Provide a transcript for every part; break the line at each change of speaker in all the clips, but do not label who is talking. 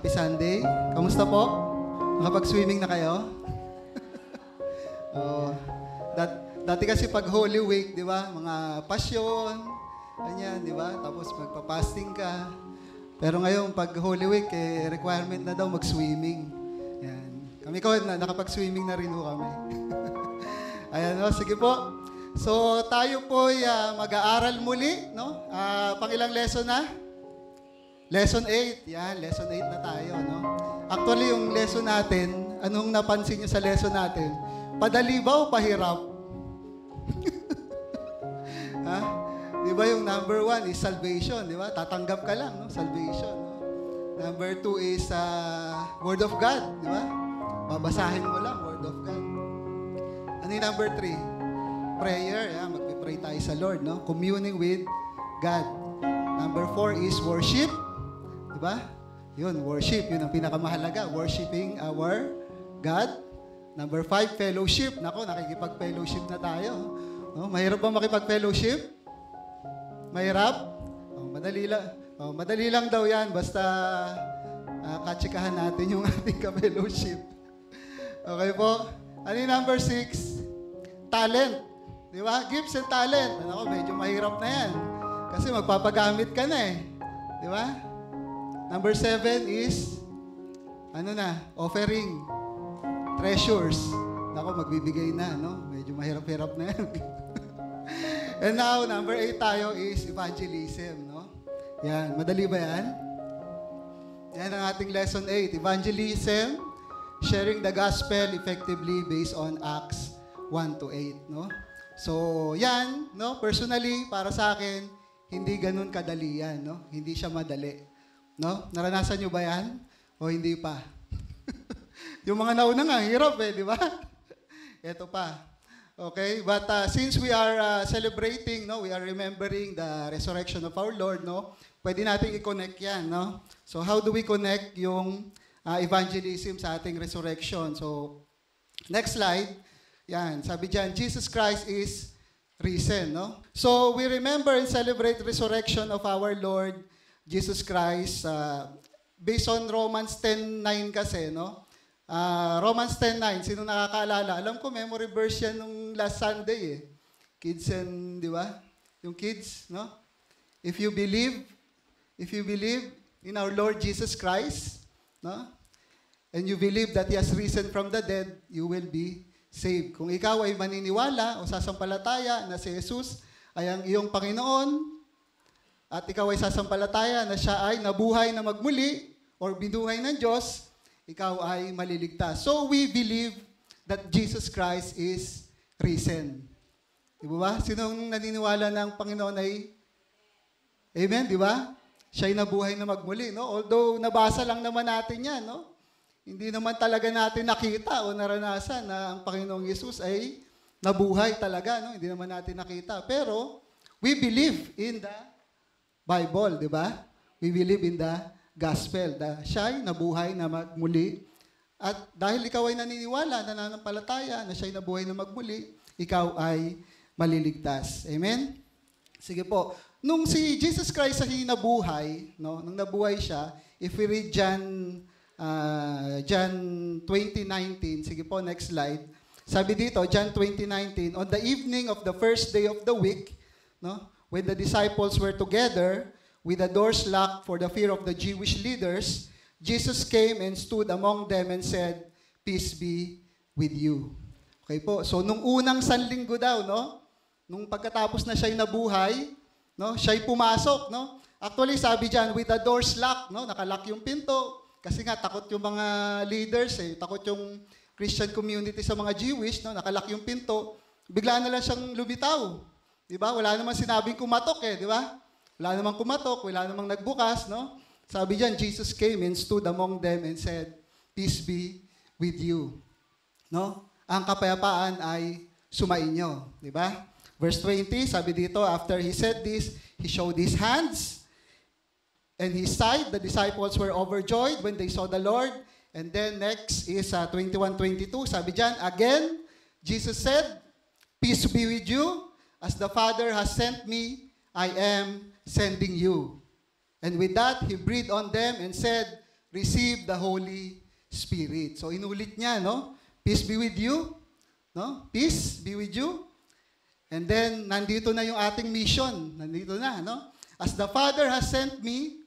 Happy Sunday. Kamusta po? Nakapag-swimming na kayo? Oh, dati kasi pag Holy Week, di ba? Mga pasyon, ganyan, di ba? Tapos magpa-fasting ka. Pero ngayon, pag Holy Week, requirement na daw mag-swimming. Yan. Kami ko, nakapag-swimming na rin ho kami. Ayan, no? Sige po. So, tayo po mag-aaral muli, no? Pangilang lesson na? Lesson 8. Yan, lesson 8 na tayo, no? Actually, yung lesson natin, anong napansin nyo sa lesson natin? Padali ba o pahirap? Ha? Di ba yung number 1 is salvation, di ba? Tatanggap ka lang, no? Salvation, no? Number 2 is Word of God, di ba? Babasahin mo lang, Word of God. Ano yung number 3? Prayer, magpipray tayo sa Lord, no? Communing with God. Number 4 is worship. Diba? Yun, worship. Yun ang pinakamahalaga. Worshiping our God. Number 5, fellowship. Nako, nakikipag-fellowship na tayo. No? Mahirap ba makipag-fellowship? Mahirap? Madali lang. Madali lang daw yan. Basta katsikahan natin yung ating ka-fellowship. Okay po? Ano yung number 6? Talent. Di ba? Gifts and talent. Nako, medyo mahirap na yan. Kasi magpapagamit ka na eh. Di ba? Number 7 is, offering. Treasures. Nako, magbibigay na, no? Medyo mahirap-hirap na yan. And now, number 8 tayo is evangelism, no? Yan, madali ba yan? Yan ang ating lesson 8. Evangelism, sharing the gospel effectively based on Acts 1 to 8, no? So, yan, no? Personally, para sa akin, hindi ganun kadali yan, no? Hindi siya madali. No? Naranasan nyo ba yan? O hindi pa? Yung mga nauna nga, hirap di ba? Ito pa. Okay? But since we are celebrating, no? We are remembering the resurrection of our Lord, no? Pwede natin i-connect yan, no? So, how do we connect yung evangelism sa ating resurrection? So, next slide. Yan. Sabi dyan, Jesus Christ is risen, no? So, we remember and celebrate resurrection of our Lord Jesus Christ, based on Romans 10:9 kasi, no? Romans 10:9, sino nakakaalala? Alam ko, memory verse yan nung last Sunday, Kids and, di ba? Yung kids, no? If you believe in our Lord Jesus Christ, no? And you believe that He has risen from the dead, you will be saved. Kung ikaw ay maniniwala o sasampalataya na si Jesus ay ang iyong Panginoon, at ikaw ay sasampalataya na siya ay nabuhay na magmuli or binuhay ng Diyos, ikaw ay maliligtas. So we believe that Jesus Christ is risen. Di ba? Sinong naniniwala ng Panginoon ay Amen, di ba? Siya ay nabuhay na magmuli, no? Although nabasa lang naman natin yan, no? Hindi naman talaga natin nakita o naranasan na ang Panginoong Yesus ay nabuhay talaga, no? Hindi naman natin nakita. Pero we believe in the Bible, di ba? We believe in the gospel. Siya ay nabuhay na magmuli. At dahil ikaw ay naniniwala, nananampalataya na siya ay nabuhay na magmuli, ikaw ay maliligtas. Amen? Sige po. Nung si Jesus Christ ay nabuhay, no? Nung nabuhay siya, if we read John 20:19, sige po, next slide. Sabi dito, John 20:19, on the evening of the first day of the week, no? When the disciples were together, with the doors locked for the fear of the Jewish leaders, Jesus came and stood among them and said, "Peace be with you." Okay po. So, nung unang sanlinggo daw, no? Nung pagkatapos na siya'y nabuhay, no? Siya'y pumasok, no? Actually, sabi diyan, with the doors locked, no? Nakalock yung pinto. Kasi nga, takot yung mga leaders, takot yung Christian community sa mga Jewish, no? Nakalock yung pinto. Biglaan na lang siyang lumitaw. Di ba? Wala namang sinabing kumatok di ba? Wala namang kumatok, wala namang nagbukas, no? Sabi diyan, Jesus came and stood among them and said, "Peace be with you." No? Ang kapayapaan ay sumainyo, di ba? Verse 20, sabi dito, after he said this, he showed his hands and his side. The disciples were overjoyed when they saw the Lord. And then next is 21:22, sabi diyan, again, Jesus said, "Peace be with you. As the Father has sent me, I am sending you." And with that, he breathed on them and said, receive the Holy Spirit. So inulit niya, no? Peace be with you. No? Peace be with you. And then, nandito na yung ating mission. Nandito na, no? As the Father has sent me,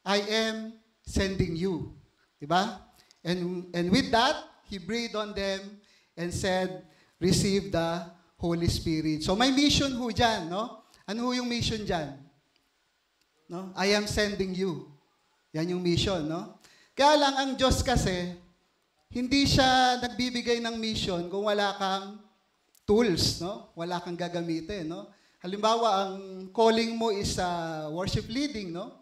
I am sending you. Diba? And with that, He breathed on them and said, receive the Holy Spirit. So may mission ho dyan, no? Ano ho yung mission dyan? No? I am sending you. Yan yung mission, no? Kaya lang, ang Diyos kasi, hindi siya nagbibigay ng mission kung wala kang tools, no? Wala kang gagamitin, no? Halimbawa, ang calling mo is worship leading, no?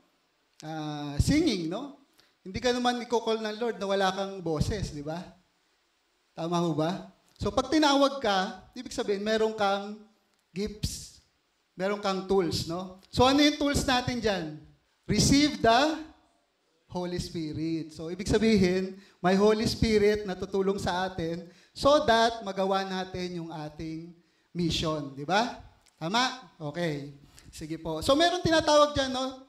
Singing, no? Hindi ka naman i-call ng Lord na wala kang boses, di ba? Tama ho ba? So, pag tinawag ka, ibig sabihin, meron kang gifts, meron kang tools, no? So, ano yung tools natin dyan? Receive the Holy Spirit. So, ibig sabihin, may Holy Spirit na tutulong sa atin so that magawa natin yung ating mission. Di ba? Tama? Okay. Sige po. So, meron tinatawag dyan, no?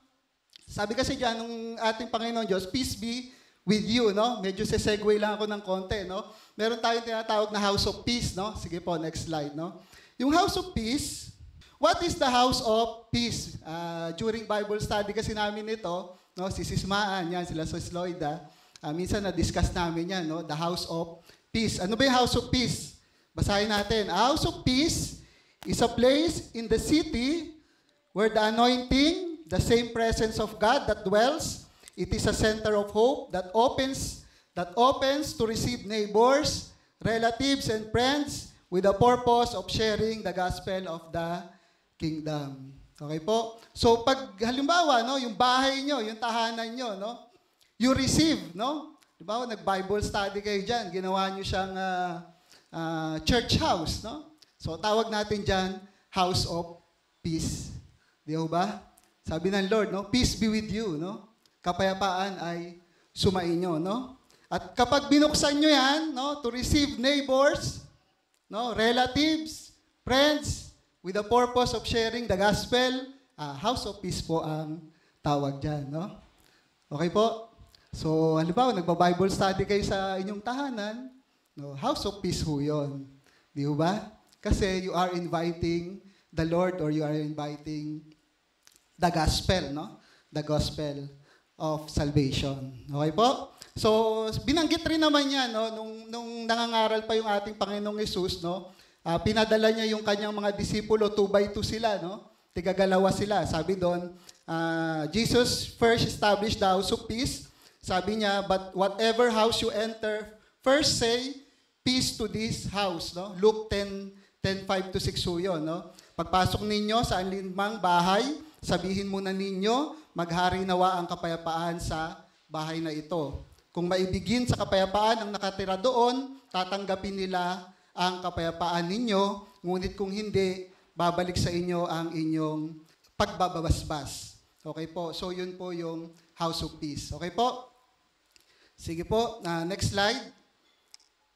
Sabi kasi dyan, nung ating Panginoon Diyos, peace be with you, no? Medyo sesegue lang ako ng konti, no? Meron tayong tinatawag na house of peace, no? Sige po, next slide, no? Yung house of peace, what is the house of peace? During Bible study kasi namin ito, no? Si Sismaan, yan, sila Sis Loida, minsan na-discuss namin yan, no? The house of peace. Ano ba yung house of peace? Basahin natin. A house of peace is a place in the city where the anointing, the same presence of God that dwells, it is a center of hope that opens to receive neighbors, relatives, and friends with the purpose of sharing the gospel of the kingdom. Okay po? So pag halimbawa, no, yung bahay nyo, yung tahanan nyo, no, you receive, no? Halimbawa, nag-Bible study kayo dyan, ginawa nyo siyang church house, no? So tawag natin dyan, house of peace. Di ba? Sabi ng Lord, no, peace be with you, no? Kapayapaan ay sumainyo, no? At kapag binuksan nyo yan, no, to receive neighbors, no, relatives, friends, with the purpose of sharing the gospel, house of peace po ang tawag dyan, no? Okay po? So, halimbawa, nagba-Bible study kayo sa inyong tahanan, no, house of peace ho yun. Di ba? Kasi you are inviting the Lord or you are inviting the gospel, no? The gospel of salvation. Okay po? So, binanggit rin naman yan, no? Nung nangangaral pa yung ating Panginoong Hesus, no? Pinadala niya yung kanyang mga disipulo, 2 by 2 sila, no? Tigagalawa sila. Sabi doon, Jesus first established the house of peace. Sabi niya, but whatever house you enter, first say, peace to this house, no? Luke 10:5-6 yun, no? Pagpasok ninyo sa alinmang bahay, sabihin muna ninyo, maghari nawa ang kapayapaan sa bahay na ito. Kung maibigin sa kapayapaan ang nakatira doon, tatanggapin nila ang kapayapaan ninyo, ngunit kung hindi, babalik sa inyo ang inyong pagbabasbas. Okay po? So yun po yung house of peace. Okay po? Sige po, next slide.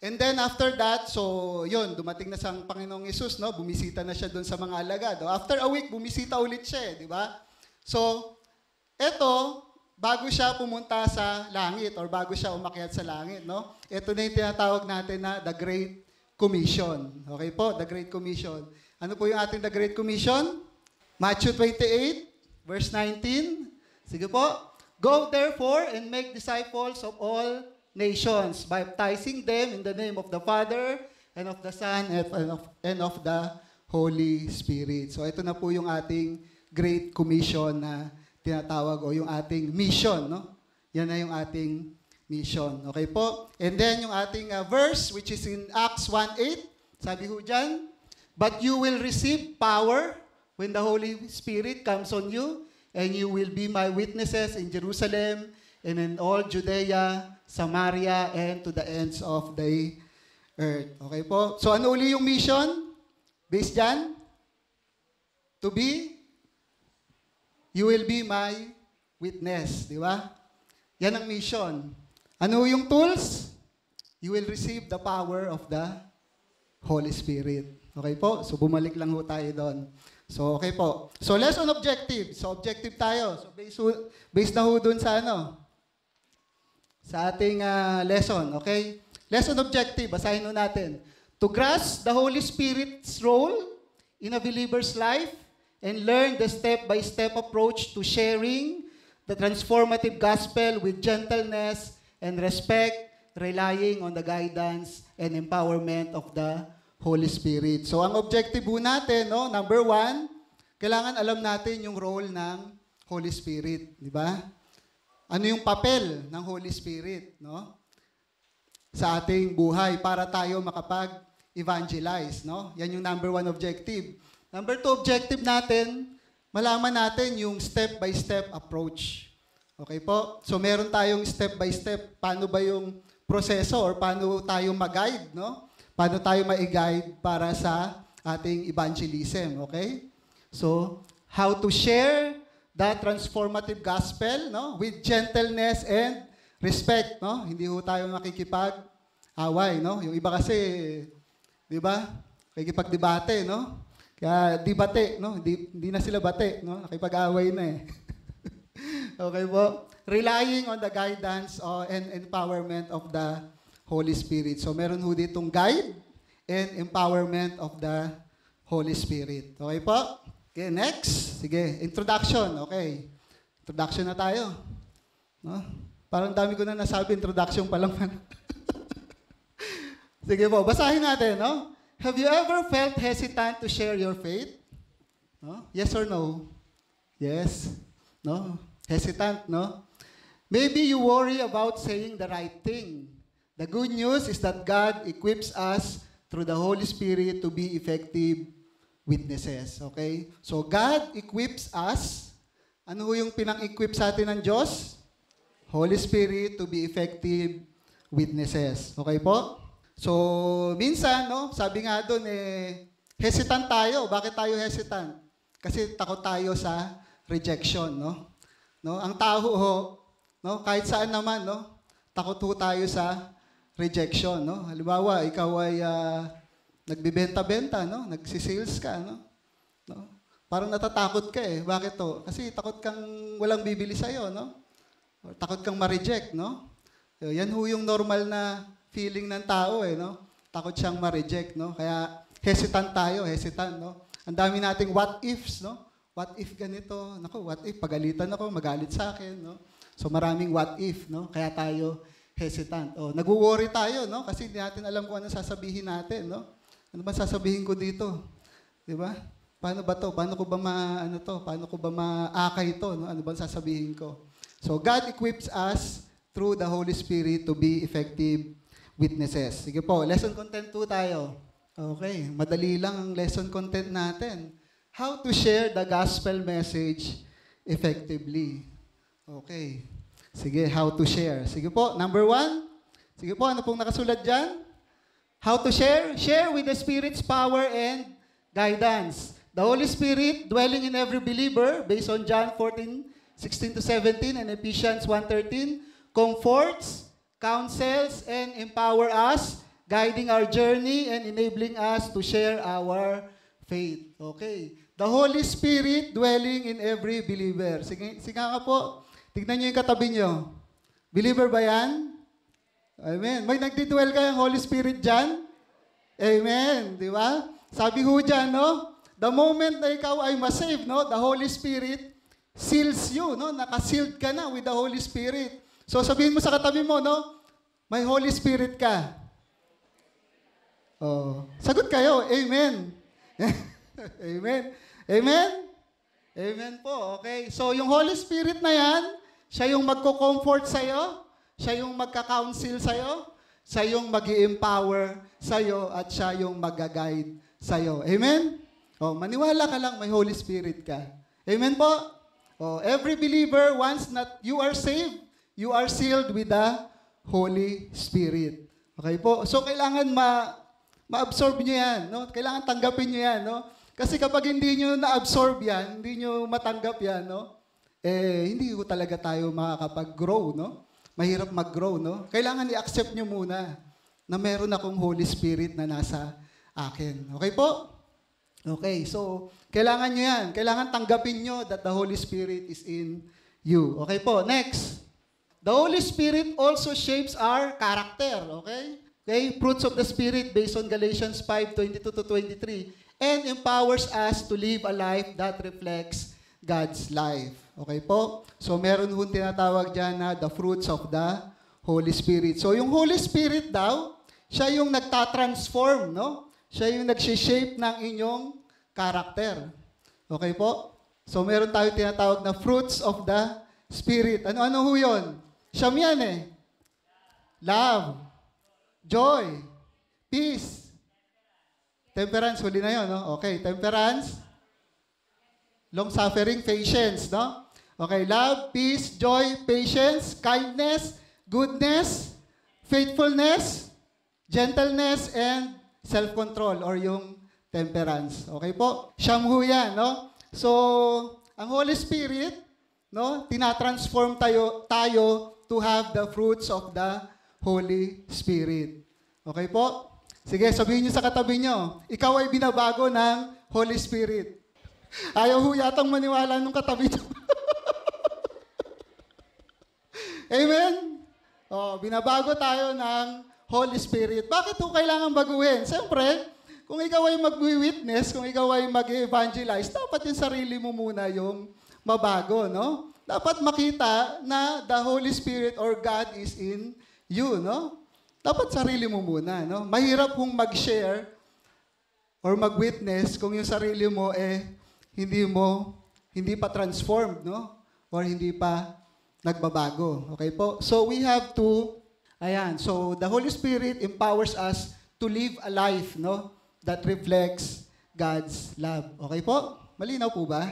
And then after that, so yun, dumating na sa Panginoong Hesus, no? Bumisita na siya doon sa mga alagad. After a week, bumisita ulit siya, di ba? So, eto, bago siya pumunta sa langit or bago siya umakyat sa langit, no? Ito na yung tinatawag natin na the Great Commission. Okay po? The Great Commission. Ano po yung ating the Great Commission? Matthew 28, verse 19. Sige po. Go therefore and make disciples of all nations, baptizing them in the name of the Father and of the Son and of the Holy Spirit. So ito na po yung ating Great Commission na tinatawag o yung ating mission, no? Yan na yung ating mission. Okay po? And then yung ating verse which is in Acts 1:8, sabi ho dyan, but you will receive power when the Holy Spirit comes on you, and you will be my witnesses in Jerusalem and in all Judea, Samaria, and to the ends of the earth. Okay po? So ano uli yung mission? Based dyan? To be? You will be my witness. Di ba? Yan ang mission. Ano yung tools? You will receive the power of the Holy Spirit. Okay po? So bumalik lang ho tayo doon. So okay po. So lesson objective. So objective tayo. So based na ho doon sa ano? sa ating lesson, okay? Lesson objective, basahin nun natin. To grasp the Holy Spirit's role in a believer's life and learn the step-by-step approach to sharing the transformative gospel with gentleness and respect, relying on the guidance and empowerment of the Holy Spirit. So, ang objective po natin, no, number 1, kailangan alam natin yung role ng Holy Spirit, di ba? Ano yung papel ng Holy Spirit, no? Sa ating buhay para tayo makapag-evangelize, no? Yan yung number 1 objective. Number 2 objective natin, malaman natin yung step-by-step approach. Okay po? So, meron tayong step-by-step. Paano ba yung proseso or paano tayo mag-guide, no? Paano tayo ma-guide para sa ating evangelism, okay? So, how to share the transformative gospel, no? With gentleness and respect, no? Hindi ho tayo makikipag-away, no? Yung iba kasi, di ba? Nakikipag-debate, no? Kaya di bate, no? Hindi na sila bate, no? Nakipag-away na eh. Okay po? Relying on the guidance and empowerment of the Holy Spirit. So, meron ho ditong guide and empowerment of the Holy Spirit. Okay po? Okay, next. Sige, introduction. Okay. Introduction na tayo. No? Parang dami ko na nasabi, introduction pa lang. Sige po, basahin natin, no? Have you ever felt hesitant to share your faith? No? Yes or no? Yes. No? Hesitant, no? Maybe you worry about saying the right thing. The good news is that God equips us through the Holy Spirit to be effective witnesses. Okay? So, God equips us. Ano ho yung pinang-equip sa atin ng Diyos? Holy Spirit to be effective witnesses. Okay po? So, minsan, no, sabi nga doon, hesitant tayo. Bakit tayo hesitant? Kasi takot tayo sa rejection, no? No, ang tao ho, no, kahit saan naman, no, takot ho tayo sa rejection, no? Halimbawa, ikaw ay nagbebenta-benta, no? Nagsisales ka, no? No? Parang natatakot ka eh. Bakit to? Kasi takot kang walang bibili sa iyo, no? Or takot kang ma-reject, no? So, yan ho yung normal na feeling ng tao eh, no? Takot siyang ma-reject, no? Kaya hesitant tayo, hesitant, no? Ang dami nating what ifs, no? What if ganito? Naku, what if pagalitan ako, magalit sa akin, no? So maraming what if, no? Kaya tayo hesitant. Oh, nagwo-worry tayo, no? Kasi hindi natin alam kung ano sasabihin natin, no? Ano ba sasabihin ko dito? 'Di ba? Paano ba 'to? Paano ko ba Paano ko ba maakay ito, no? Ano ba sasabihin ko? So God equips us through the Holy Spirit to be effective witnesses. Sige po, lesson content 2 tayo. Okay, madali lang ang lesson content natin. How to share the gospel message effectively. Okay. Sige, how to share. Sige po, number 1. Sige po, ano pong nakasulat dyan? How to share? Share with the Spirit's power and guidance. The Holy Spirit dwelling in every believer, based on John 14:16-17 and Ephesians 1:13, comforts, counsels, and empower us, guiding our journey and enabling us to share our faith. Okay. The Holy Spirit dwelling in every believer. Sige nga po. Tignan nyo yung katabi nyo. Believer ba yan? Amen. May nagdidwell kayang Holy Spirit dyan? Amen. Di ba? Sabi ho dyan, no? The moment na ikaw ay masave, no? The Holy Spirit seals you, no? Nakasealed ka na with the Holy Spirit. So sabihin mo sa katabi mo, no? May Holy Spirit ka. Oh. Sagot kayo. Amen. Amen. Amen? Amen po. Okay. So, yung Holy Spirit na yan, siya yung magko-comfort sa'yo, siya yung magka-counsel sa'yo, siya yung mag-i-empower sa'yo, at siya yung mag-guide sa'yo. Amen? O, maniwala ka lang, may Holy Spirit ka. Amen po? O, every believer, once that you are saved, you are sealed with the Holy Spirit. Okay po? So, kailangan ma-absorb nyo yan. No? Kailangan tanggapin nyo yan. No? Kasi kapag hindi nyo na-absorb yan, hindi nyo matanggap yan, no? Hindi ko talaga tayo makakapag-grow, no? Mahirap mag-grow, no? Kailangan i-accept nyo muna na meron akong Holy Spirit na nasa akin. Okay po? Okay, so kailangan nyo yan. Kailangan tanggapin nyo that the Holy Spirit is in you. Okay po, next. The Holy Spirit also shapes our character, okay? Okay, fruits of the Spirit based on Galatians 5:22 to 23, and empowers us to live a life that reflects God's life. Okay po? So meron hong tinatawag dyan na the fruits of the Holy Spirit. So yung Holy Spirit daw, siya yung nagtatransform, no? Siya yung nagsishape ng inyong character. Okay po? So meron tayo tinatawag na fruits of the Spirit. Ano-ano ho yun? Siyam yan eh. Love, joy, peace, temperance. Huli na yun, no? Okay, temperance, long-suffering, patience, no? Okay, love, peace, joy, patience, kindness, goodness, faithfulness, gentleness, and self-control or yung temperance. Okay po? Siyam ho yan, no? So, ang Holy Spirit, no, tinatransform tayo to have the fruits of the Holy Spirit. Okay po? Sige, sabihin niyo sa katabi niyo, ikaw ay binabago ng Holy Spirit. Ayaw ho yatang maniwala nung katabi niyo. Amen? Binabago tayo ng Holy Spirit. Bakit ho kailangan baguhin? Siyempre, kung ikaw ay mag-witness, kung ikaw ay mag-evangelize, dapat yung sarili mo muna yung mabago, no? Dapat makita na the Holy Spirit or God is in you, no? Dapat sarili mo muna, no? Mahirap kung mag-share or mag-witness kung yung sarili mo hindi pa transformed, no? Or hindi pa nagbabago. Okay po? So we have to, so the Holy Spirit empowers us to live a life, no? That reflects God's love. Okay po? Malinaw po ba?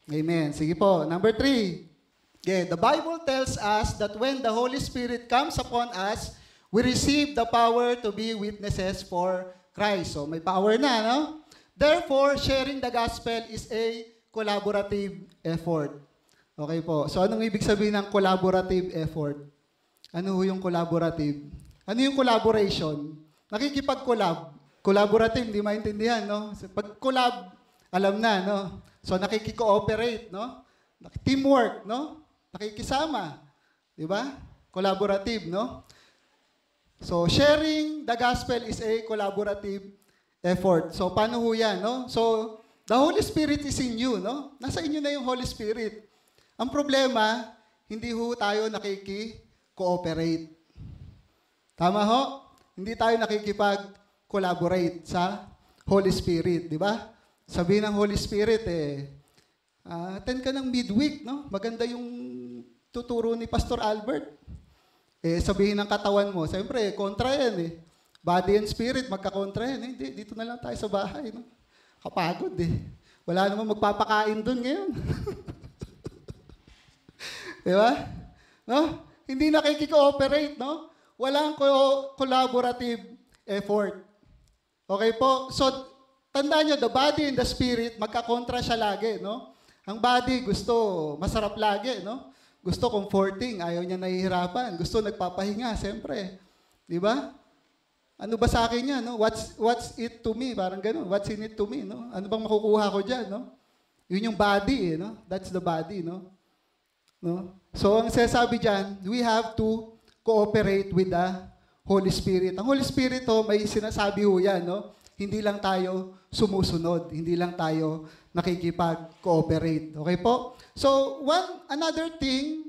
Amen. Sige po. Number 3. Okay, the Bible tells us that when the Holy Spirit comes upon us, we receive the power to be witnesses for Christ. So may power na, no? Therefore, sharing the gospel is a collaborative effort. Okay po. So anong ibig sabihin ng collaborative effort? Ano yung collaborative? Ano yung collaboration? Nakikipag-collab. Collaborative, hindi maintindihan, no? Pag collab, alam na, no? So nakikiko-operate, no? Teamwork, no? Nakikisama. Di ba? Collaborative, no? So sharing the gospel is a collaborative effort. So paano ho yan, no? So the Holy Spirit is in you, no? Nasa inyo na yung Holy Spirit. Ang problema, hindi ho tayo nakiki-cooperate. Tama ho? Hindi tayo nakikipag-collaborate sa Holy Spirit, di ba? Sabihin ng Holy Spirit, attend ka ng midweek, no? Maganda yung tuturo ni Pastor Albert. Sabihin ng katawan mo, siyempre, kontra yan eh. Body and spirit, magkakontra yan. Hindi, dito na lang tayo sa bahay, no? Kapagod eh. Wala namang magpapakain dun ngayon. Di ba? No? Hindi nakikikooperate, no? Walang collaborative effort. Okay po? So, tandaan nyo, the body and the spirit, magkakontra siya lagi, no? Ang body gusto masarap lagi, no? Gusto comforting, ayaw niya nahihirapan. Gusto nagpapahinga, siyempre. Di ba? Ano ba sa akin yan, no? What's it to me? Parang ganun. What's in it to me, no? Ano bang makukuha ko dyan, no? Yun yung body, no? That's the body, no? No? So, ang sinasabi dyan, we have to cooperate with the Holy Spirit. Ang Holy Spirit, may sinasabi ho yan, no? Hindi lang tayo sumusunod. Hindi lang tayo nakikipag-cooperate. Okay po? So, another thing,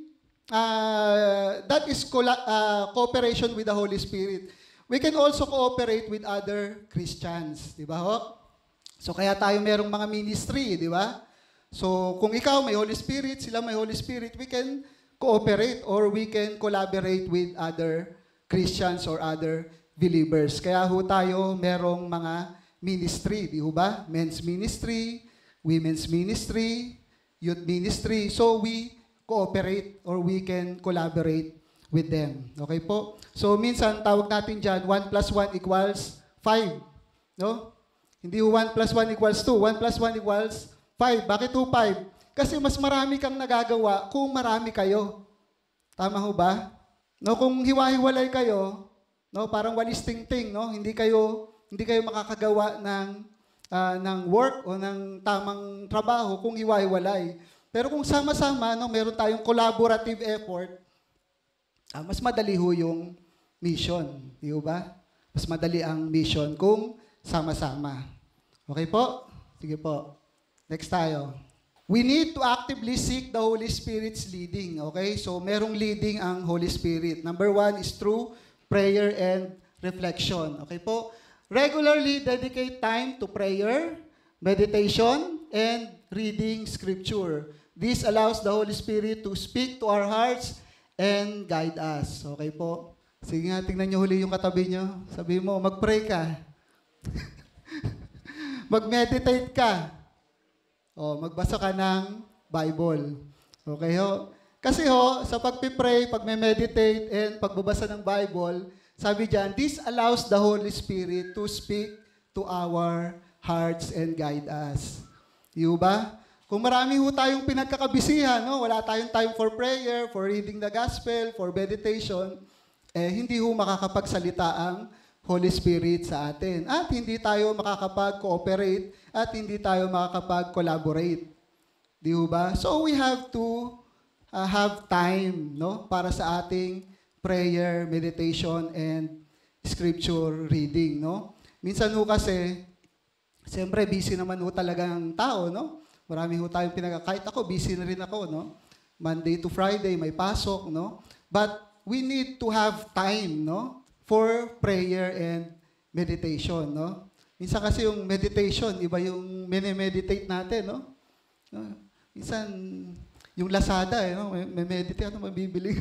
that is cooperation with the Holy Spirit. We can also cooperate with other Christians. Di ba ho? So, kaya tayo merong mga ministry, di ba? So, kung ikaw may Holy Spirit, sila may Holy Spirit, we can cooperate or we can collaborate with other Christians or other believers. Kaya ho tayo merong mga ministry, di ho ba? Men's ministry, women's ministry, youth ministry. So, we cooperate or we can collaborate with them. Okay po? So, minsan, tawag natin dyan, 1 plus 1 equals 5. No? Hindi 1 plus 1 equals 2. 1 plus 1 equals 5. Bakit 2, 5? Kasi mas marami kang nagagawa kung marami kayo. Tama ho ba? No, kung hiwa-hiwalay kayo, no, parang walis ting-ting, no? Hindi kayo makakagawa ng work o ng tamang trabaho kung hiwa-hiwalay. Pero kung sama-sama, no, meron tayong collaborative effort, mas madali ho yung mission. Di ba? Mas madali ang mission kung sama-sama. Okay po? Sige po. Next tayo. We need to actively seek the Holy Spirit's leading. Okay? So, merong leading ang Holy Spirit. Number 1 is through prayer and reflection. Okay po? Regularly dedicate time to prayer, meditation, and reading Scripture. This allows the Holy Spirit to speak to our hearts and guide us. Okay po? Sige nga, tingnan nyo huli yung katabi nyo. Sabi mo, mag-pray ka. Mag-meditate ka. O, magbasa ka ng Bible. Okay ho? Kasi ho, sa pag-pray, pag-meditate, and pagbabasa ng Bible, sabi dyan, this allows the Holy Spirit to speak to our hearts and guide us. Di ba? Kung marami ho tayong pinagkakabisihan, no? Wala tayong time for prayer, for reading the gospel, for meditation, hindi ho makakapagsalita ang Holy Spirit sa atin. At hindi tayo makakapag-cooperate at hindi tayo makakapag-collaborate. Di ba? So we have to have time, no? Para sa ating prayer, meditation, and scripture reading, no? Minsan ho kasi, siyempre busy naman ho talaga ang tao, no? Marami ho tayong kahit ako, busy na rin ako, no? Monday to Friday, may pasok, no? But we need to have time, no? For prayer and meditation, no? Minsan kasi yung meditation, iba yung mini-meditate natin, no? Minsan, yung Lazada, no? May meditate, ano mabibili?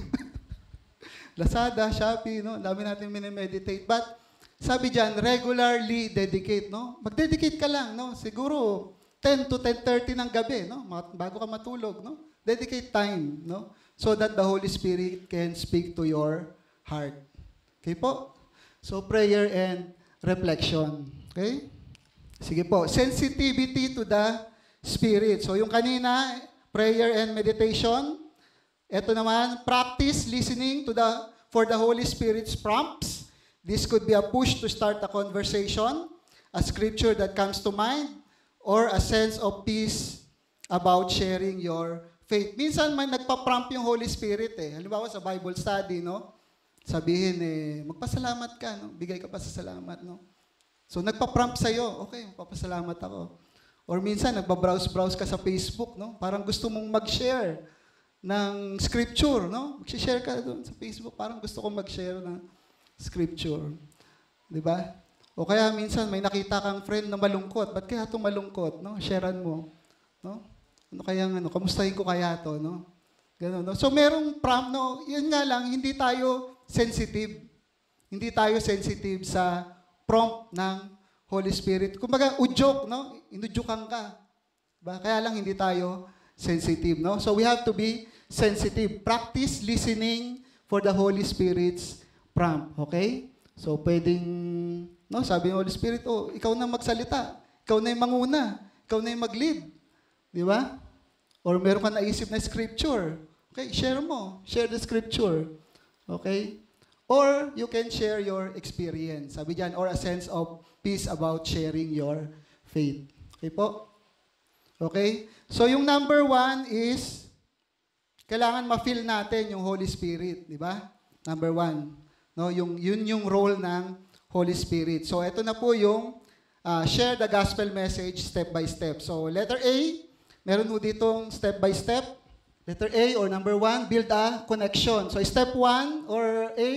Lazada, Shopee, no? Dami natin mini-meditate. But, sabi dyan, regularly dedicate, no? Mag-dedicate ka lang, no? Siguro, 10 to 10:30 ng gabi, no? Bago ka matulog, no? Dedicate time, no? So that the Holy Spirit can speak to your heart. Okay po? So, prayer and reflection. Okay? Sige po. Sensitivity to the Spirit. So, yung kanina, prayer and meditation. Ito naman, practice listening for the Holy Spirit's prompts. This could be a push to start a conversation, a scripture that comes to mind, or a sense of peace about sharing your faith. Minsan may nagpa-prompt yung Holy Spirit eh. Halimbawa sa Bible study, no? Sabihin magpasalamat ka, no? Bigay ka pa sa salamat, no? So nagpa-prompt sa'yo, okay, magpapasalamat ako. Or minsan nagbabrowse-browse ka sa Facebook, no? Parang gusto mong mag-share ng scripture, no? Mag-share ka doon sa Facebook, parang gusto kong mag-share ng scripture. 'Di ba? O kaya minsan may nakita kang friend na malungkot, ba't kaya 'tong malungkot, no? Sharean mo, no? Ano kaya kamustahin ko kaya 'to, no? Ganun, no? So merong prompt, no? Yun nga lang, hindi tayo sensitive. Hindi tayo sensitive sa prompt ng Holy Spirit. Kumbaga, udyok, no? Inudyukan ka. Diba? Kaya lang hindi tayo sensitive, no? So we have to be sensitive. Practice listening for the Holy Spirit's prompt, okay? So pwedeng, no, sabi ng Holy Spirit, ikaw na magsalita. Ikaw na yung manguna. Ikaw na yung mag-lead. Di ba? Or meron ka naisip na scripture. Okay, share mo. Share the scripture. Okay? Or you can share your experience. Sabi dyan, or a sense of peace about sharing your faith. Okay po? Okay? So yung number 1 is, kailangan ma-feel natin yung Holy Spirit. Di ba? Number 1. No, yun yung role ng Holy Spirit. So ito na po yung share the gospel message step by step. So letter A, meron po ditong step by step. Letter A or number 1, build a connection. So step 1 or A,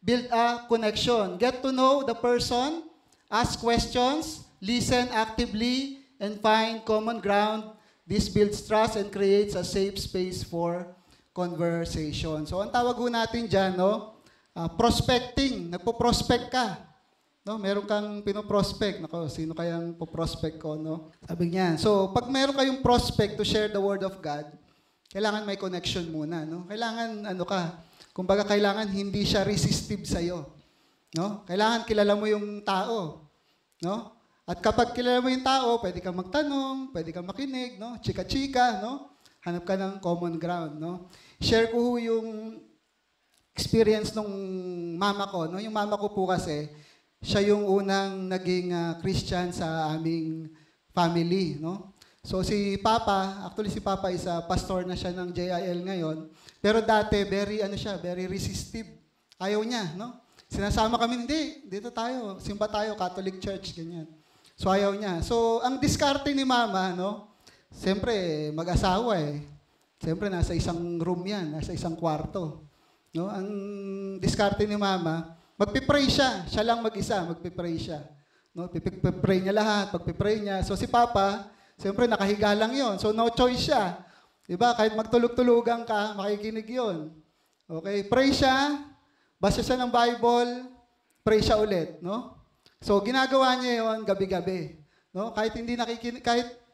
build a connection. Get to know the person, ask questions, listen actively, and find common ground. This builds trust and creates a safe space for conversation. So ang tawag po natin dyan, no? Prospecting. Nagpo-prospect ka. No? Meron kang pinoprospect. Nako, sino kayang po-prospect ko, no? Sabi niya. So, pag meron kayong prospect to share the word of God, kailangan may connection muna, no? Kailangan, kumbaga kailangan hindi siya resistive sa'yo. No? Kailangan kilala mo yung tao. No? At kapag kilala mo yung tao, pwede kang magtanong, pwede kang makinig, no? Chika-chika, no? Hanap ka ng common ground, no? Share ko yung experience nung mama ko, no? Yung mama ko po kasi, siya yung unang naging Christian sa aming family, no? So si Papa, actually si Papa is a pastor na siya ng JIL ngayon. Pero dati, very resistive. Ayaw niya, no? Sinasama kami, hindi, dito tayo, simba tayo, Catholic Church, ganyan. So ayaw niya. So ang diskarte ni Mama, no? Siyempre, mag-asawa eh. Siyempre, nasa isang room yan, nasa isang kwarto. No? Ang diskarte ni Mama, magpipray siya. Siya lang mag-isa, magpipray siya. No? Pipray niya lahat, pagpipray niya. So si Papa, siyempre, nakahiga lang yon. So no choice siya. Diba? Kahit magtulog-tulugan ka, makikinig yon. Okay? Pray siya, basa siya ng Bible, pray siya ulit. No? So ginagawa niya yon gabi-gabi. No? Kahit hindi nakikinig,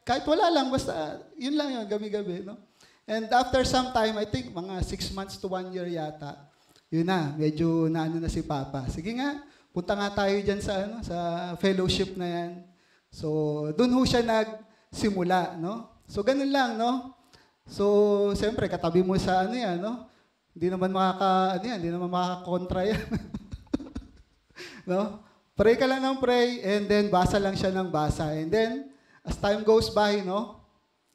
kahit wala lang, basta yun lang yun, gabi-gabi. No? And after some time, I think mga 6 months to 1 year yata, yun na, medyo naano na si Papa. Sige nga, punta nga tayo dyan sa fellowship na yan. So, dun ho siya nagsimula, no? So, ganun lang, no? So, siyempre, katabi mo sa yan, no? Hindi naman hindi naman makakakontra yan. No? Pray ka lang ng pray, and then basa lang siya ng basa. And then, as time goes by, no?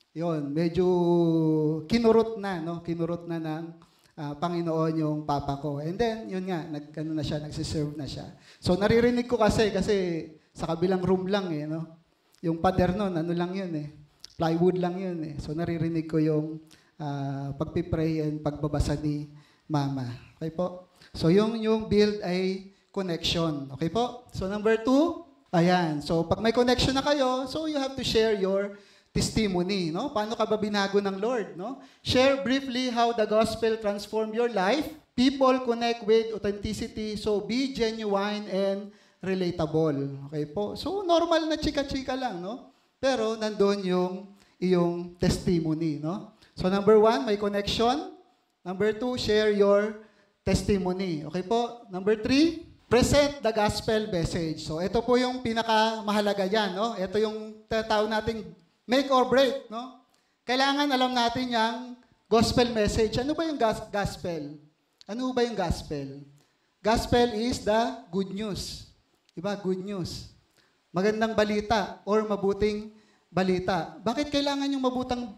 Yun, medyo kinurot na, no? Kinurot na ng Panginoon yung Papa ko. And then, yun nga, nagsiserve na siya. So, naririnig ko kasi sa kabilang room lang eh, no? Yung pader nun, ano lang yun eh. Plywood lang yun eh. So, naririnig ko yung pagpipray and pagbabasa ni Mama. Okay po? So, yung build ay connection. Okay po? So, number 2, ayan. So, pag may connection na kayo, so you have to share your testimony, no? Paano ka ba binago ng Lord, no? Share briefly how the gospel transformed your life. People connect with authenticity, so be genuine and relatable. Okay po? So, normal na chika-chika lang, no? Pero, nandun yung iyong testimony, no? So, number 1, may connection. Number 2, share your testimony. Okay po? Number 3, present the gospel message. So, ito po yung pinakamahalaga yan, no? Ito yung tatawag nating make or break, no? Kailangan alam natin yung gospel message. Ano ba yung gospel? Ano ba yung gospel? Gospel is the good news. Diba? Good news. Magandang balita or mabuting balita. Bakit kailangan yung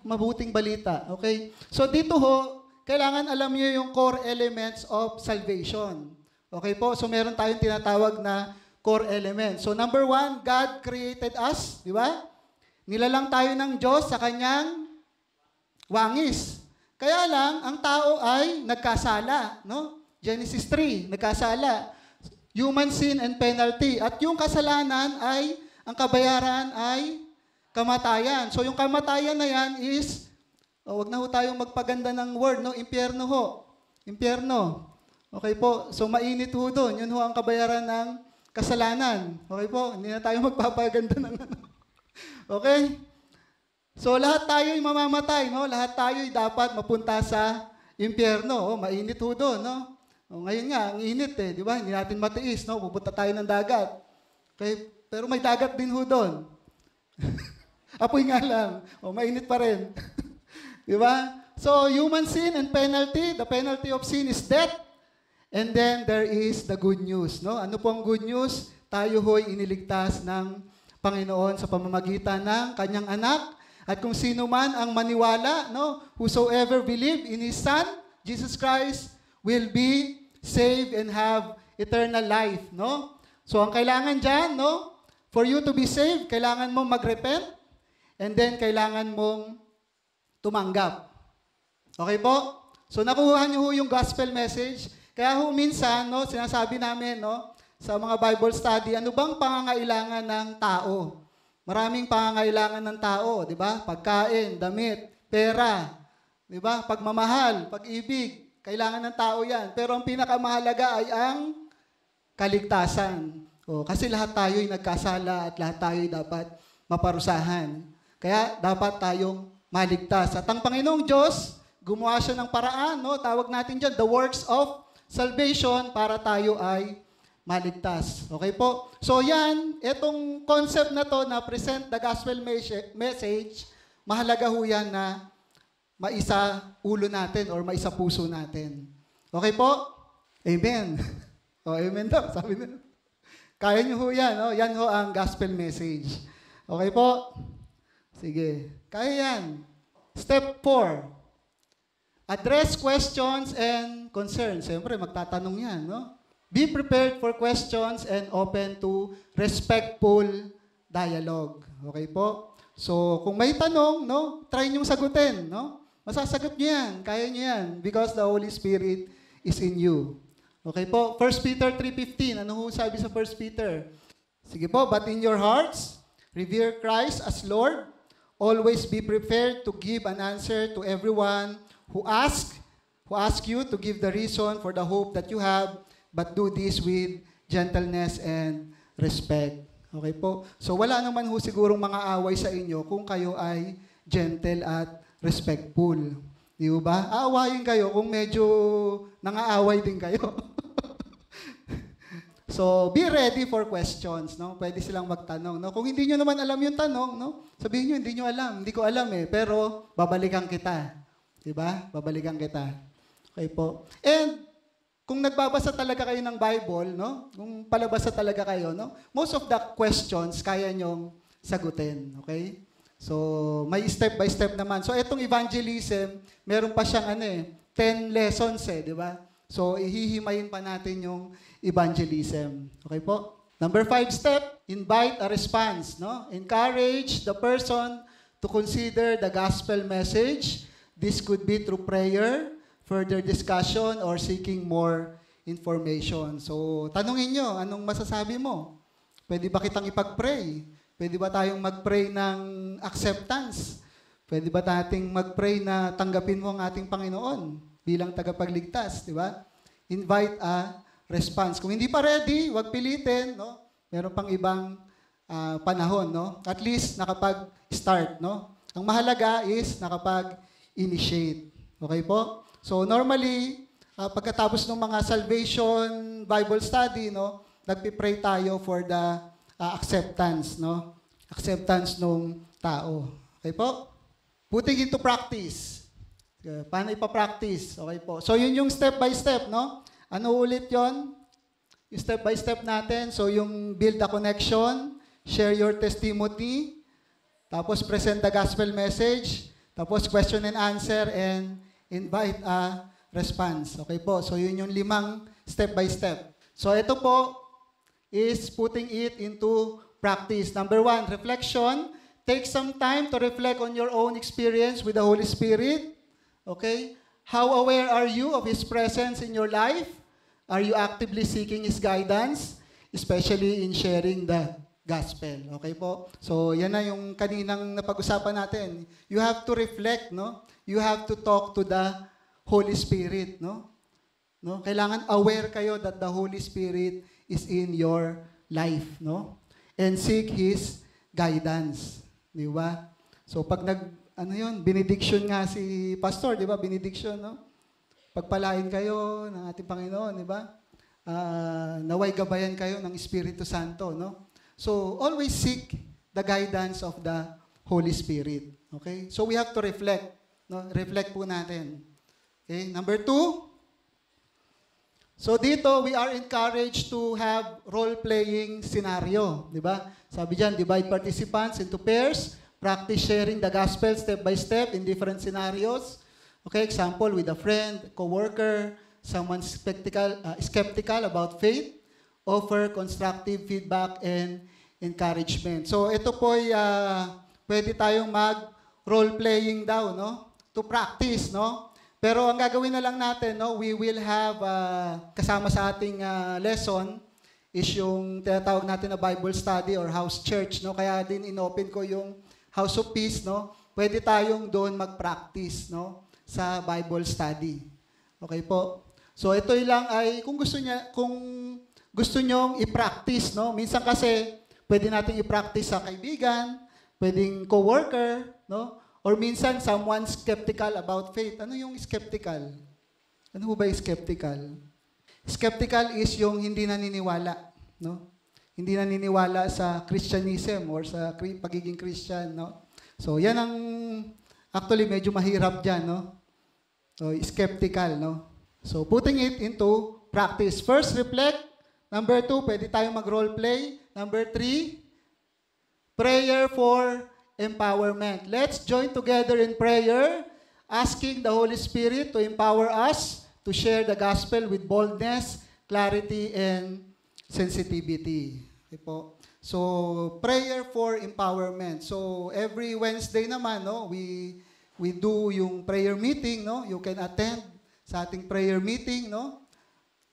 mabuting balita? Okay? So dito ho, kailangan alam niyo yung core elements of salvation. Okay po? So meron tayong tinatawag na core elements. So number 1, God created us. Di ba? Nilalang tayo ng Diyos sa kanyang wangis. Kaya lang, ang tao ay nagkasala. No? Genesis 3, nagkasala. Human sin and penalty. At yung kasalanan ay, ang kabayaran ay kamatayan. So yung kamatayan na yan is, wag na ho tayong magpaganda ng word, no? Impyerno ho. Impyerno. Okay po? So mainit ho doon. Yun ho ang kabayaran ng kasalanan. Okay po? Hindi na tayo magpapaganda ng okay? So, lahat tayo'y mamamatay, no? Lahat tayo'y dapat mapunta sa impyerno. Mainit ho doon, no? Ngayon nga, ang init eh, di ba? Hindi natin matiis, no? Pupunta tayo ng dagat. Okay? Pero may dagat din ho doon. Apoy nga lang. Mainit pa rin. Di ba? So, human sin and penalty. The penalty of sin is death. And then, there is the good news, no? Ano po ang good news? Tayo ho'y iniligtas ng Panginoon sa pamamagitan ng kanyang anak, at kung sino man ang maniwala, no, whosoever believe in His Son, Jesus Christ, will be saved and have eternal life, no? So ang kailangan dyan, no, for you to be saved, kailangan mong mag-repent, and then kailangan mong tumanggap. Okay po? So nakuha niyo ho yung gospel message. Kaya ho minsan, no, sinasabi namin, no, sa mga Bible study, ano bang pangangailangan ng tao? Maraming pangangailangan ng tao, di ba? Pagkain, damit, pera, di ba? Pagmamahal, pag-ibig, kailangan ng tao yan. Pero ang pinakamahalaga ay ang kaligtasan. Kasi lahat tayo'y nagkasala at lahat tayo'y dapat maparusahan. Kaya dapat tayong maligtas. At ang Panginoong Diyos, gumawa siya ng paraan, no? Tawag natin dyan, the works of salvation, para tayo ay maligtas. Okay po? So yan, itong concept na to na present the gospel message, mahalaga ho yan na maisa ulo natin or maisa puso natin. Okay po? Amen. Amen daw. Sabi na. Kaya nyo ho yan. No? Yan ho ang gospel message. Okay po? Sige. Kaya yan. Step 4. Address questions and concerns. Siyempre, magtatanong yan, no? Be prepared for questions and open to respectful dialogue. Okay po? So, kung may tanong, no, try niyong sagutin, no? Masasagot niyo yan. Kaya niyo yan. Because the Holy Spirit is in you. Okay po? 1 Peter 3:15. Ano ho sabi sa 1 Peter? Sige po. But in your hearts, revere Christ as Lord. Always be prepared to give an answer to everyone who ask you to give the reason for the hope that you have, but do this with gentleness and respect. Okay po? So wala naman ho sigurong mga away sa inyo kung kayo ay gentle at respectful. Di ba? Aawayin kayo kung medyo nangaaway din kayo. So, be ready for questions, no? Pwede silang magtanong, no? Kung hindi nyo naman alam yung tanong, no? Sabihin nyo, hindi nyo alam. Hindi ko alam pero babalikan kita. Diba? Babalikan kita. Okay po. And, kung nagbabasa talaga kayo ng Bible, no? Kung palabasa talaga kayo, no? Most of the questions, kaya nyong sagutin. Okay? So, may step by step naman. So, itong evangelism, meron pa siyang 10 lessons di ba? So, ihihimayin pa natin yung evangelism. Okay po? Number 5 step, invite a response. No? Encourage the person to consider the gospel message. This could be through prayer, further discussion, or seeking more information. So, tanungin nyo, anong masasabi mo? Pwede ba kitang ipag-pray? Pwede ba tayong mag-pray ng acceptance? Pwede ba nating mag-pray na tanggapin mo ang ating Panginoon bilang tagapagligtas, di ba? Invite a response. Kung hindi pa ready, huwag pilitin, no? Meron pang ibang panahon, no? At least nakapag-start, no? Ang mahalaga is nakapag-initiate. Okay po? So normally, pagkatapos ng mga salvation Bible study, no, nagpi-pray tayo for the acceptance, no? Acceptance ng tao. Okay po? Putting into practice. Paano ipa-practice? Okay po. So yun yung step by step, no? Ano ulit yon? Yung step by step natin. So yung build a connection, share your testimony, tapos present the gospel message, tapos question and answer, and invite a response. Okay po. So yun yung 5 step by step. So ito po is putting it into practice. Number 1, reflection. Take some time to reflect on your own experience with the Holy Spirit. Okay? How aware are you of His presence in your life? Are you actively seeking His guidance? Especially in sharing the gospel. Okay po? So, yan na yung kaninang napag-usapan natin. You have to reflect, no? You have to talk to the Holy Spirit, no? No? Kailangan aware kayo that the Holy Spirit is in your life, no? And seek His guidance. Di ba? So, pag benediction nga si pastor, di ba? Benediction, no? Pagpalain kayo ng ating Panginoon, di ba? Naway gabayan kayo ng Espiritu Santo, no? So, always seek the guidance of the Holy Spirit. Okay? So, we have to reflect. No? Reflect po natin. Okay? Number 2, so dito, we are encouraged to have role-playing scenario. Di ba? Sabi dyan, divide participants into pairs, practice sharing the gospel step by step in different scenarios. Okay, example, with a friend, coworker, someone skeptical about faith, offer constructive feedback and encouragement. So ito po ay pwede tayong mag-role-playing daw, no? To practice, no? Pero ang gagawin na lang natin, no, we will have, kasama sa ating lesson, is yung tinatawag natin na Bible study or house church, no? Kaya din inopen ko yung House of Peace, no? Pwede tayong doon mag-practice, no? Sa Bible study. Okay po? So ito lang ay, kung gusto nyong i-practice, no? Minsan kasi, pwede natin i-practice sa kaibigan, pwedeng coworker, no? Or minsan, someone skeptical about faith. Ano yung skeptical? Ano ba yung skeptical? Skeptical is yung hindi naniniwala. No? Hindi naniniwala sa Christianism or sa pagiging Christian. No? So, yan ang actually medyo mahirap dyan. No? So, skeptical. No? So, putting it into practice. First, reflect. Number 2, pwede tayong mag-role play. Number 3, prayer for empowerment. Let's join together in prayer, asking the Holy Spirit to empower us to share the gospel with boldness, clarity, and sensitivity. Okay po. So, prayer for empowerment. So, every Wednesday naman, no, we do yung prayer meeting, no? You can attend sa ating prayer meeting, no?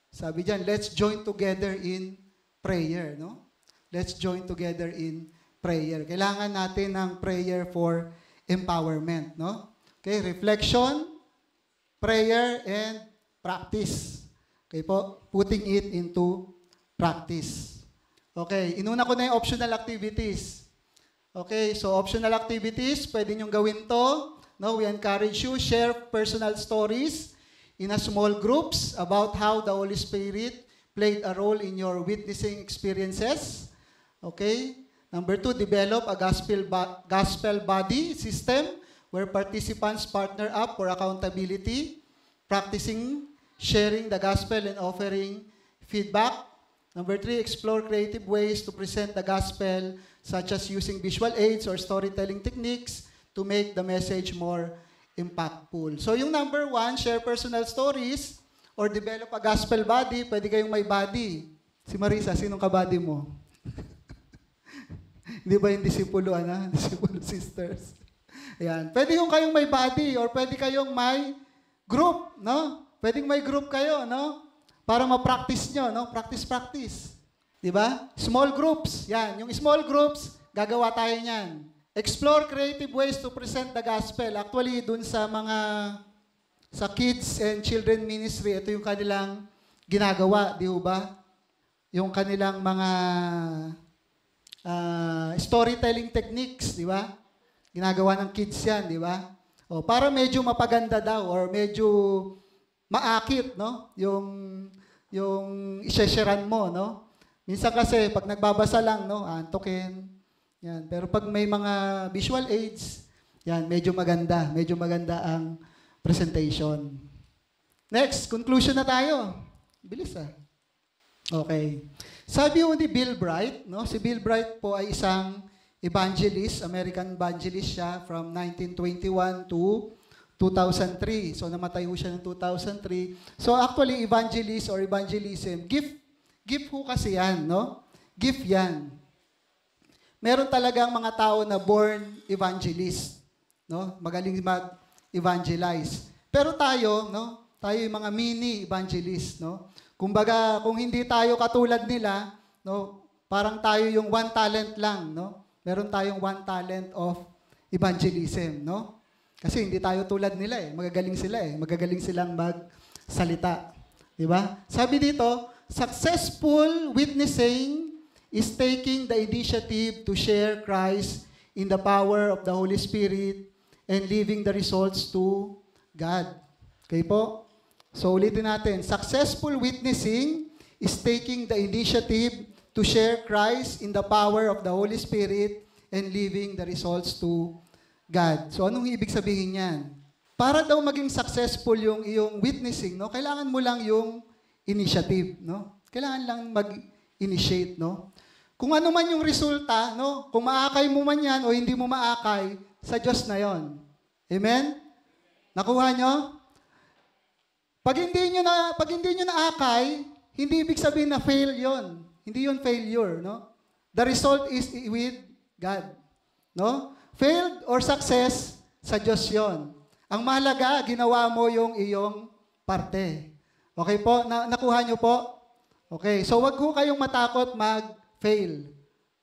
Sabi diyan, let's join together in prayer, no? Let's join together in prayer. Kailangan natin ng prayer for empowerment, no? Okay, reflection, prayer, and practice. Okay po, putting it into practice. Okay, inuna ko na yung optional activities. Okay, so optional activities, pwede nyo gawin to. No, we encourage you, share personal stories in a small groups about how the Holy Spirit played a role in your witnessing experiences. Okay? Number 2, develop a gospel body system where participants partner up for accountability, practicing, sharing the gospel, and offering feedback. Number 3, explore creative ways to present the gospel, such as using visual aids or storytelling techniques to make the message more impactful. So yung number 1, share personal stories or develop a gospel body. Pwede kayong may body. Si Marisa, sinong kabady mo? Hindi ba yung disipulo, Disipulo sisters. Ayan. Pwede yung kayong may body or pwede kayong may group, no? Pwedeng may group kayo, no? Para ma-practice nyo, no? Practice. Diba? Small groups. Yan. Yung small groups, gagawa tayo niyan. Explore creative ways to present the gospel. Actually, dun sa kids and children ministry, ito yung kanilang ginagawa, di ba? Yung kanilang mga storytelling techniques, di ba? Ginagawa ng kids yan, di ba? O, para medyo mapaganda daw or medyo maakit, no? Yung isesharean mo, no? Minsan kasi, pag nagbabasa lang, no? Antokin. Yan. Pero pag may mga visual aids, yan, medyo maganda. Medyo maganda ang presentation. Next, conclusion na tayo. Bilis Okay. Sabi ni Bill Bright, no? Si Bill Bright po ay isang evangelist, American evangelist siya from 1921 to 2003. So namatay ho siya ng 2003. So actually, evangelist or evangelism, gift ho kasi yan, no? Gift yan. Meron talagang mga tao na born evangelist, no? Magaling mag-evangelize. Pero tayo, no? Tayo yung mga mini evangelist, no? Kumbaga, kung hindi tayo katulad nila, no? Parang tayo yung one talent lang, no? Meron tayong one talent of evangelism, no? Kasi hindi tayo tulad nila magagaling sila magagaling silang magsalita. Di ba? Sabi dito, successful witnessing is taking the initiative to share Christ in the power of the Holy Spirit and leaving the results to God. Okay po? So ulitin natin. Successful witnessing is taking the initiative to share Christ in the power of the Holy Spirit and leaving the results to God. So anong ibig sabihin yan? Para daw maging successful yung iyong witnessing, no? Kailangan mo lang yung initiative, no? Kailangan lang mag-initiate, no? Kung ano man yung resulta, no? Kung maakay mo man yan o hindi mo maakay, sa Diyos na yon. Amen? Nakuha nyo? Pag hindi nyo naakay, hindi ibig sabihin na fail yon. Hindi yon failure, no? The result is with God, no? Failed or success, sa Diyos yon. Ang mahalaga, ginawa mo yung iyong parte. Okay po? Nakuha nyo po? Okay. So, wag ho kayong matakot mag-fail.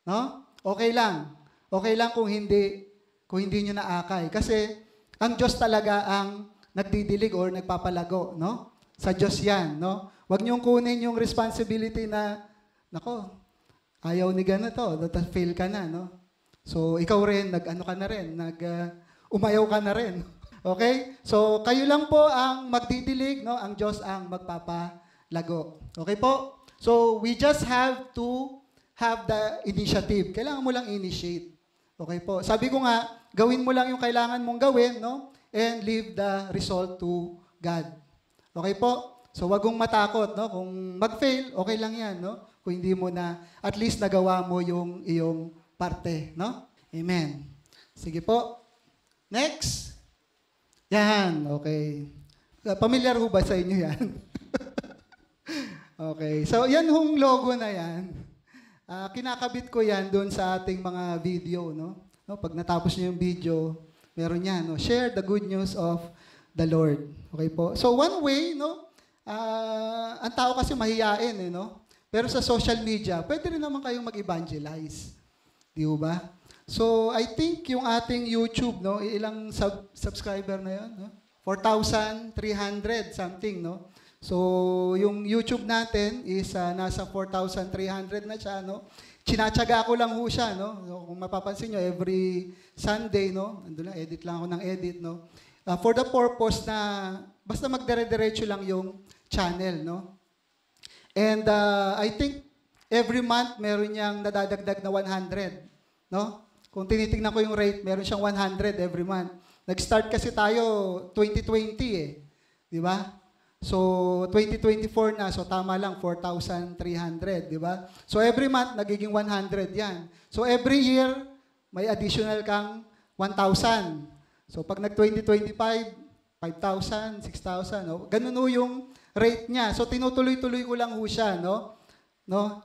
No? Okay lang. Okay lang kung hindi nyo naakay. Kasi, ang Diyos talaga ang nagdidilig or nagpapalago, no? Sa Diyos yan, no? Wag niyong kunin yung responsibility na, nako, ayaw ni ganito, fail ka na, no? So, ikaw rin, umayaw ka na rin. Okay? So, kayo lang po ang magdidilig, no? Ang Diyos ang magpapalago. Okay po? So, we just have to have the initiative. Kailangan mo lang initiate. Okay po? Sabi ko nga, gawin mo lang yung kailangan mong gawin, no? And leave the result to God. Okay po? So, wag mong matakot, no? Kung mag-fail, okay lang yan, no? Kung hindi mo na, at least nagawa mo yung iyong parte, no? Amen. Sige po. Next. Yan, okay. Pamilyar ho ba sa inyo yan? Okay. So, yan hong logo na yan. Kinakabit ko yan doon sa ating mga video, no? Pag natapos niyo yung video, meron yan, no? Share the good news of the Lord. Okay po? So, one way, no? Ang tao kasi mahiyain, no? Pero sa social media, pwede rin naman kayong mag-evangelize. Di ba? So, I think yung ating YouTube, no? Ilang subscriber na yun, no? 4,300 something, no? So, yung YouTube natin is nasa 4,300 na siya, no? Chinatsaga ko lang ho siya, no? So, kung mapapansin nyo, every Sunday, no? Ando lang, edit lang ako ng edit, no? For the purpose na, basta magdire-diretso lang yung channel, no? And I think every month, meron niyang nadadagdag na 100, no? Kung tinitingnan ko yung rate, meron siyang 100 every month. Nag-start kasi tayo 2020 eh. Di ba? So, 2024 na. So, tama lang, 4,300. Di ba? So, every month, nagiging 100 yan. So, every year, may additional kang 1,000. So, pag nag-2025, 5,000, 6,000. No? Ganun ho yung rate niya. So, tinutuloy-tuloy ko lang ho siya. No?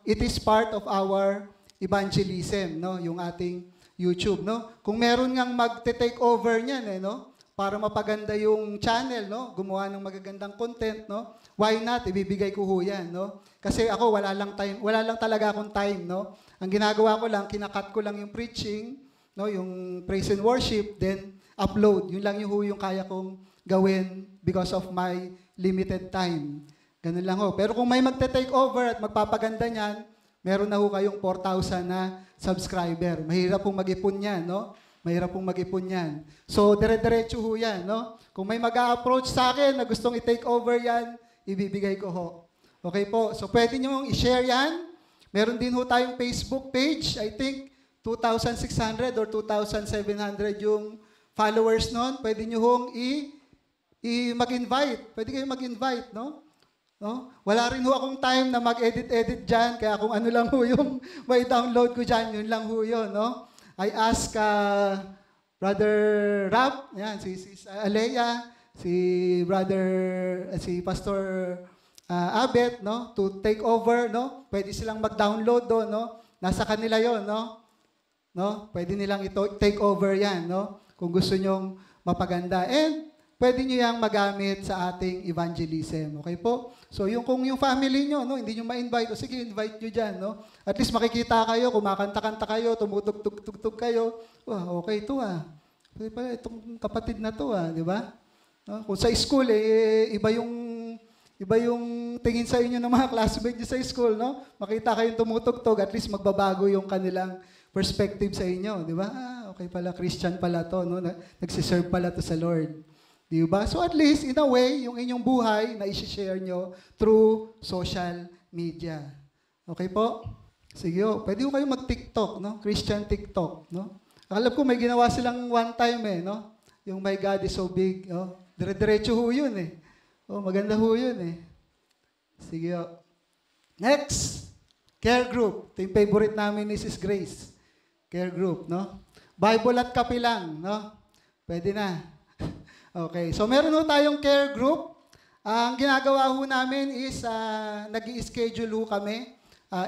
It is part of our evangelism, no? Yung ating YouTube, no? Kung meron ngang magte-take over niyan, no? Para mapaganda yung channel, no? Gumawa ng magagandang content, no? Why not? Ibibigay ko ho yan, no? Kasi ako, wala lang talaga akong time, no? Ang ginagawa ko lang, kinakat ko lang yung preaching, no? Yung praise and worship, then upload. Yun lang yung kaya kong gawin because of my limited time. Ganun lang ho. Pero kung may magte-take over at magpapaganda niyan, meron na ho kayong 4,000 na subscriber. Mahirap pong mag-ipon yan, no? Mahirap pong mag-ipon yan. So, dire-diretso ho yan, no? Kung may mag-a-approach sa akin na gustong i-take over yan, ibibigay ko ho. Okay po? So, pwede nyo i-share yan. Meron din ho tayong Facebook page. I think 2,600 or 2,700 yung followers nun. Pwede nyo hong mag-invite. Pwede kayong mag-invite, no? No? Wala rin ho akong time na mag-edit-edit dyan, kaya kung ano lang ho yung may download ko dyan, yun lang ho yun, no? I ask Brother Rab, yan, si Alea, si Pastor Abet, no? To take over, no? Pwede silang mag-download doon, no? Nasa kanila yon, no? No? Pwede nilang take over yan, no? Kung gusto nyong mapaganda. And pwede nyo yang magamit sa ating evangelism. Okay po? So, kung yung family nyo, no, hindi nyo ma-invite, sige, invite nyo dyan, no? At least makikita kayo, kumakanta-kanta kayo, tumutug-tug-tug kayo. Okay ito Pwede pala, itong kapatid na to di ba? No? Kung sa school, iba yung tingin sa inyo ng mga classmates nyo sa school, no? Makita kayong tumutugtog, at least magbabago yung kanilang perspective sa inyo, di ba? Okay pala, Christian pala to, no? Nagsiserve pala to sa Lord. Di ba? So at least, in a way, yung inyong buhay na isi-share nyo through social media. Okay po? Sige o. Pwede ko kayo mag-TikTok, no? Christian TikTok, no? Alam ko may ginawa silang one time, no? Yung My God is so big, oh. Dire-diretso ho yun, Oh, maganda ho yun, Sige o. Next, care group. Ito yung favorite namin ni Sis Grace. Care group, no? Bible at kape lang, no? Pwede na. Okay, so meron ho tayong care group. Ang ginagawa ho namin is nag-i-schedule ho kami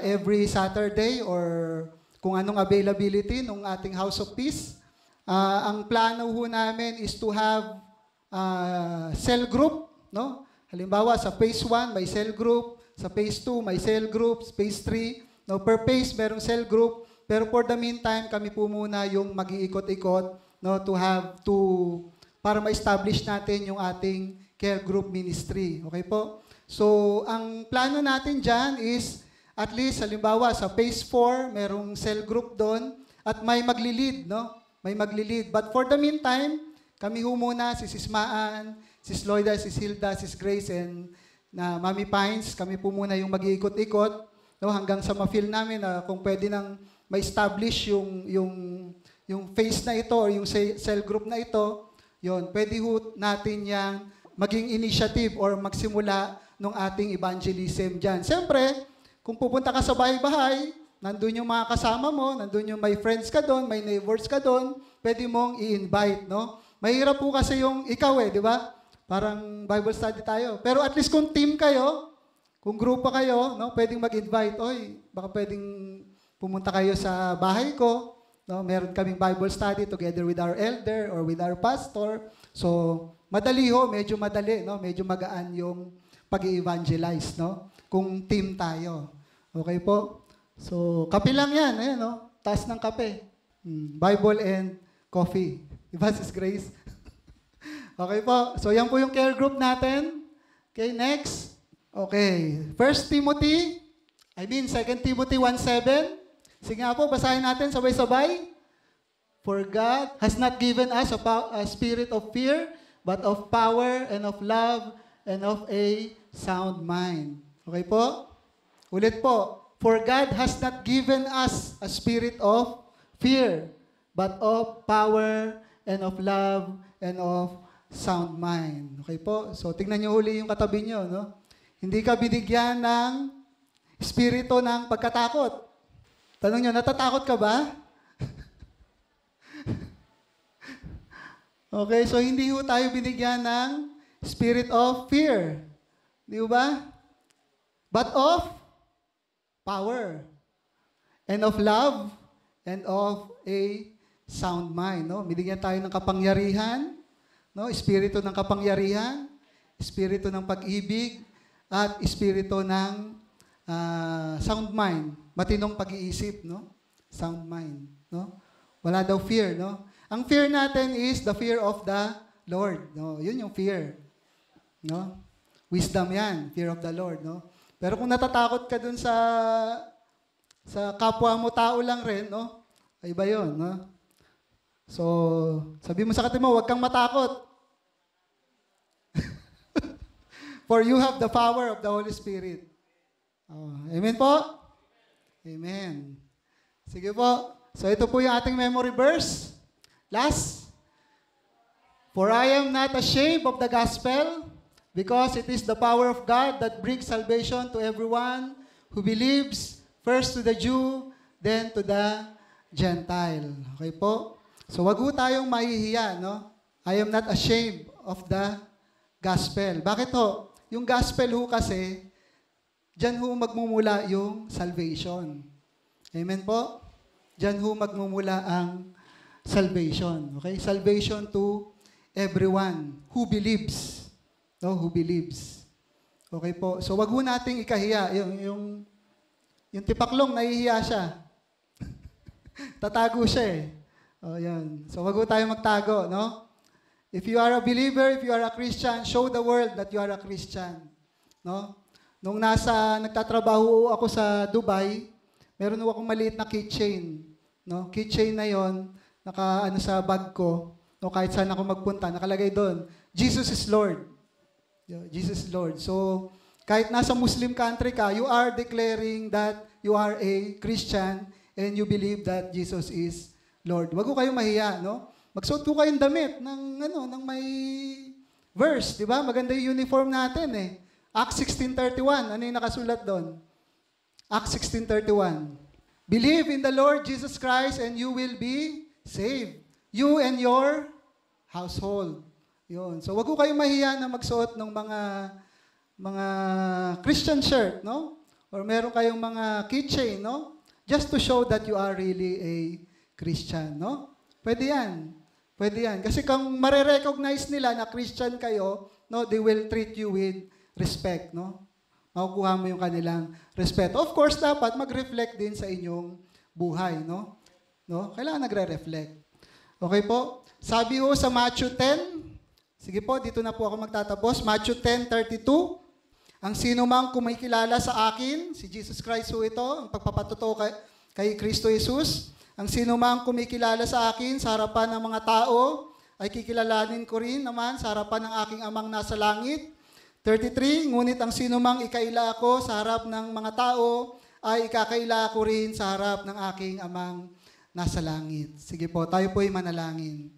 every Saturday or kung anong availability ng ating House of Peace. Ang plano ho namin is to have cell group, no? Halimbawa, sa phase 1, may cell group. Sa phase 2, may cell group. Phase 3, no? Per phase, merong cell group. Pero for the meantime, kami po muna yung mag-iikot-ikot, no? Para ma-establish natin yung ating care group ministry. Okay po? So, ang plano natin dyan is, at least, halimbawa, sa phase 4, merong cell group doon, at may magli-lead, no? May magli-lead. But for the meantime, kami ho muna, si Sis Maan, Sis Loida, Sis Hilda, Sis Grace, and Mami Pines, kami po muna yung mag-iikot-ikot, no? Hanggang sa ma-feel namin na kung pwede nang ma-establish yung phase na ito or yung cell group na ito, yon, pwede ho natin yang maging initiative or magsimula ng ating evangelism dyan. Siyempre, kung pupunta ka sa bahay-bahay, nandun yung mga kasama mo, nandun yung may friends ka doon, may neighbors ka doon, pwede mong i-invite, no? Mahirap po kasi yung ikaw di ba? Parang Bible study tayo. Pero at least kung team kayo, kung grupo kayo, no, pwedeng mag-invite, oy, baka pwedeng pumunta kayo sa bahay ko, no? Meron kaming Bible study together with our elder or with our pastor. So, madali medyo madali, no? Medyo magaan yung pag-i-evangelize, no? Kung team tayo. Okay po? So, kape lang yan, ayan, no? Taas ng kape. Bible and coffee. Diba, Sis Grace? Okay po. So, yan po yung care group natin. Okay, next. Okay. 2 Timothy 1:7. Sige nga po, basahin natin sabay-sabay. For God has not given us a spirit of fear, but of power and of love and of a sound mind. Okay po? Ulit po. For God has not given us a spirit of fear, but of power and of love and of sound mind. Okay po? So, tingnan nyo huli yung katabi nyo, no? Hindi ka binigyan ng espiritu ng pagkatakot. Tanong nyo, natatakot ka ba? Okay, so hindi ho tayo binigyan ng spirit of fear. Di ba? But of power and of love and of a sound mind. No? Binigyan tayo ng kapangyarihan, no? Espiritu ng kapangyarihan, espiritu ng pag-ibig, at espiritu ng sound mind, matinong pag-iisip, no? Sound mind, no? Wala daw fear, no? Ang fear natin is the fear of the Lord, no? Yun yung fear, no? Wisdom yan, fear of the Lord, no? Pero kung natatakot ka dun sa kapwa mo tao lang rin, no? Iba yun, no? So, sabi mo sa katabi mo, huwag kang matakot. For you have the power of the Holy Spirit. Oh, amen po? Amen. Sige po. So ito po yung ating memory verse. Last. For I am not ashamed of the gospel, because it is the power of God that brings salvation to everyone who believes, first to the Jew, then to the Gentile. Okay po? So wag ho tayong mahihiya, no? I am not ashamed of the gospel. Bakit ho? Yung gospel ho kasi, dyan ho magmumula yung salvation. Amen po? Dyan ho magmumula ang salvation. Okay? Salvation to everyone who believes. No? Who believes. Okay po? So, wag ho nating ikahiya. Yung tipaklong, nahihiya siya. Tatago siya eh. O, yan. So, wag ho tayo magtago, no? If you are a believer, if you are a Christian, show the world that you are a Christian. No? Nung nagtatrabaho ako sa Dubai, meron akong maliit na keychain. No? Keychain na yon, naka sa bag ko. No, kahit saan ako magpunta, nakalagay doon, Jesus is Lord. Jesus is Lord. So, kahit nasa Muslim country ka, you are declaring that you are a Christian and you believe that Jesus is Lord. Wag ko kayong mahiya, no? Magsuot ko kayong damit ng may verse, di ba? Maganda yung uniform natin eh. Acts 16:31, ano yung nakasulat doon? Acts 16:31. Believe in the Lord Jesus Christ and you will be saved. You and your household. Yun. So wag ko kayong mahiya na magsuot ng mga Christian shirt, no? Or meron kayong mga keychain, no? Just to show that you are really a Christian, no? Pwede yan. Pwede yan. Kasi kung marirecognize nila na Christian kayo, no, they will treat you with respect, no? Makukuha mo yung kanilang respeto. Of course, dapat mag-reflect din sa inyong buhay, no? No? Kailangan nagre-reflect. Okay po? Sabi ho sa Matthew 10, sige po, dito na po ako magtatapos. Matthew 10:32, ang sino mang kumikilala sa akin, si Jesus Christ ho ito, ang pagpapatotoo kay Kristo Jesus. Ang sino mang kumikilala sa akin sa harapan ng mga tao, ay kikilalanin ko rin naman sa harapan ng aking amang nasa langit. 33, ngunit ang sino mang ikaila ko sa harap ng mga tao, ay ikakaila ko rin sa harap ng aking amang nasa langit. Sige po, tayo po'y manalangin.